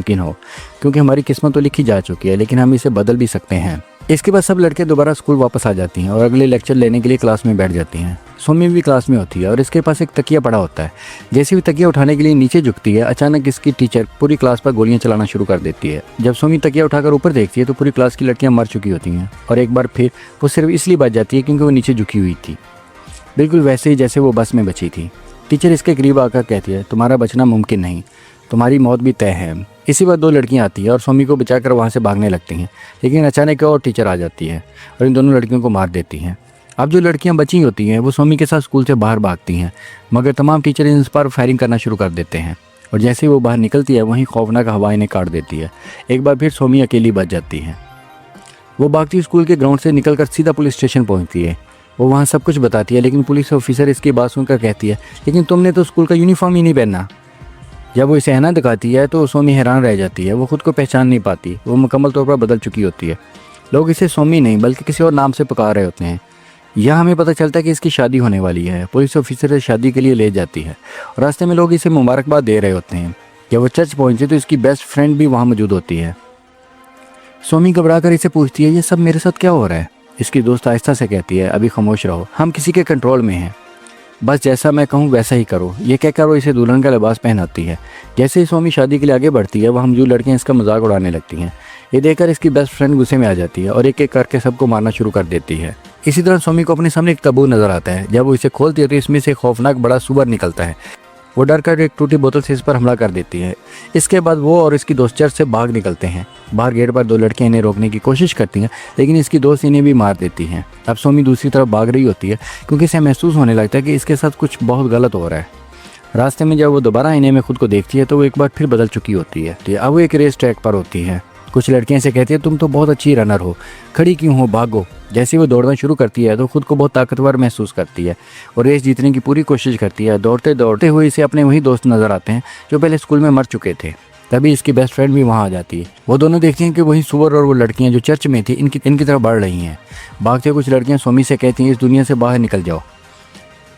मुमकिन हो, क्योंकि हमारी किस्मत तो लिखी जा चुकी है, लेकिन हम इसे बदल भी सकते हैं। इसके बाद सब लड़के दोबारा स्कूल वापस आ जाती हैं और अगले लेक्चर लेने के लिए क्लास में बैठ जाती हैं। सोमी भी क्लास में होती है और इसके पास एक तकिया पड़ा होता है। जैसे भी तकिया उठाने के लिए नीचे झुकती है, अचानक इसकी टीचर पूरी क्लास पर गोलियां चलाना शुरू कर देती है। जब सोमी तकिया उठाकर ऊपर देखती है तो पूरी क्लास की लड़कियां मर चुकी होती हैं और एक बार फिर वो सिर्फ इसलिए बच जाती है क्योंकि वो नीचे झुकी हुई थी, बिल्कुल वैसे ही जैसे वो बस में बची थी। टीचर इसके करीब आकर कहती है, तुम्हारा बचना मुमकिन नहीं, तुम्हारी मौत भी तय है। इसी बार दो लड़कियां आती हैं और सोमी को बचाकर वहाँ से भागने लगती हैं, लेकिन अचानक एक और टीचर आ जाती है और इन दोनों लड़कियों को मार देती हैं। अब जो लड़कियां बची होती हैं वो सोमी के साथ स्कूल से बाहर भागती हैं, मगर तमाम टीचर इन पर फायरिंग करना शुरू कर देते हैं और जैसे ही वो बाहर निकलती है वहीं खौफनाक हवा इन्हें काट देती है। एक बार फिर सोमी अकेली बच जाती है। वो भागती स्कूल के ग्राउंड से निकलकर सीधा पुलिस स्टेशन पहुँचती है। वो वहाँ सब कुछ बताती है, लेकिन पुलिस ऑफिसर इसकी बात सुनकर कहती है, लेकिन तुमने तो स्कूल का यूनिफॉर्म ही नहीं पहना। जब वो इसे हैना दिखाती है तो सोमी हैरान रह जाती है। वो खुद को पहचान नहीं पाती, वो मुकम्मल तौर पर बदल चुकी होती है। लोग इसे सोमी नहीं बल्कि किसी और नाम से पुकार रहे होते हैं। यह हमें पता चलता है कि इसकी शादी होने वाली है। पुलिस ऑफिसर शादी के लिए ले जाती है और रास्ते में लोग इसे मुबारकबाद दे रहे होते हैं। जब वो चर्च पहुंचे तो इसकी बेस्ट फ्रेंड भी वहाँ मौजूद होती है। सोमी घबराकर इसे पूछती है, ये सब मेरे साथ क्या हो रहा है? इसकी दोस्त आहिस्ता से कहती है, अभी खामोश रहो, हम किसी के कंट्रोल में हैं, बस जैसा मैं कहूँ वैसा ही करो। ये कहकर वो इसे दुल्हन का लिबास पहनाती है। जैसे ही सोमी शादी के लिए आगे बढ़ती है वह मौजूद लड़कियाँ इसका मजाक उड़ाने लगती हैं। ये देखकर इसकी बेस्ट फ्रेंड गुस्से में आ जाती है और एक एक करके सबको मारना शुरू कर देती है। इसी तरह सोमी को अपने सामने एक ताबूत नजर आता है। जब वो इसे खोलती है तो इसमें से खौफनाक बड़ा सुअर निकलता है। वो डर कर एक टूटी बोतल से इस पर हमला कर देती है। इसके बाद वो और इसकी दोस्त चर्च से भाग निकलते हैं। बाहर गेट पर दो लड़कियां इन्हें रोकने की कोशिश करती हैं, लेकिन इसकी दोस्त इन्हें भी मार देती हैं। अब सोमी दूसरी तरफ भाग रही होती है क्योंकि इसे महसूस होने लगता है कि इसके साथ कुछ बहुत गलत हो रहा है। रास्ते में जब वो दोबारा आईने में खुद को देखती है तो वो एक बार फिर बदल चुकी होती है। तो अब वो एक रेस ट्रैक पर होती है। कुछ लड़कियां इसे कहती है, तुम तो बहुत अच्छी रनर हो, खड़ी क्यों हो, भागो। जैसे वो दौड़ना शुरू करती है तो खुद को बहुत ताकतवर महसूस करती है और रेस जीतने की पूरी कोशिश करती है। दौड़ते दौड़ते हुए इसे अपने वही दोस्त नजर आते हैं जो पहले स्कूल में मर चुके थे। तभी इसकी बेस्ट फ्रेंड भी वहाँ आ जाती है। वो दोनों देखती हैं कि वही सुअर और वो लड़कियाँ जो चर्च में थी इनकी तरफ बढ़ रही हैं। भागते कुछ लड़कियाँ सोमी से कहती हैं, इस दुनिया से बाहर निकल जाओ।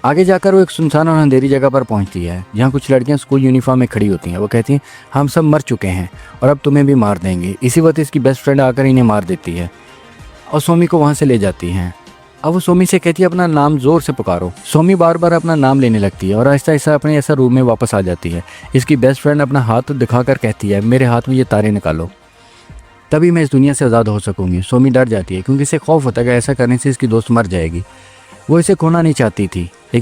आगे जाकर वो एक सुनसान और अंधेरी जगह पर पहुंचती है जहाँ कुछ लड़कियां स्कूल यूनिफॉर्म में खड़ी होती हैं। वो कहती हैं, हम सब मर चुके हैं और अब तुम्हें भी मार देंगे। इसी वक्त इसकी बेस्ट फ्रेंड आकर इन्हें मार देती है और सोमी को वहाँ से ले जाती हैं। अब वो सोमी से कहती है, अपना नाम जोर से पुकारो। सोमी बार बार अपना नाम लेने लगती है और आहिस्ता आहिस्ता अपने ऐसा रूम में वापस आ जाती है। इसकी बेस्ट फ्रेंड अपना हाथ दिखाकर कहती है, मेरे हाथ में ये तारे निकालो, तभी मैं इस दुनिया से आज़ाद हो सकूंगी। सोमी डर जाती है क्योंकि इसे खौफ होता है कि ऐसा करने से इसकी दोस्त मर जाएगी। वो इसे खोना नहीं चाहती थी, लेकिन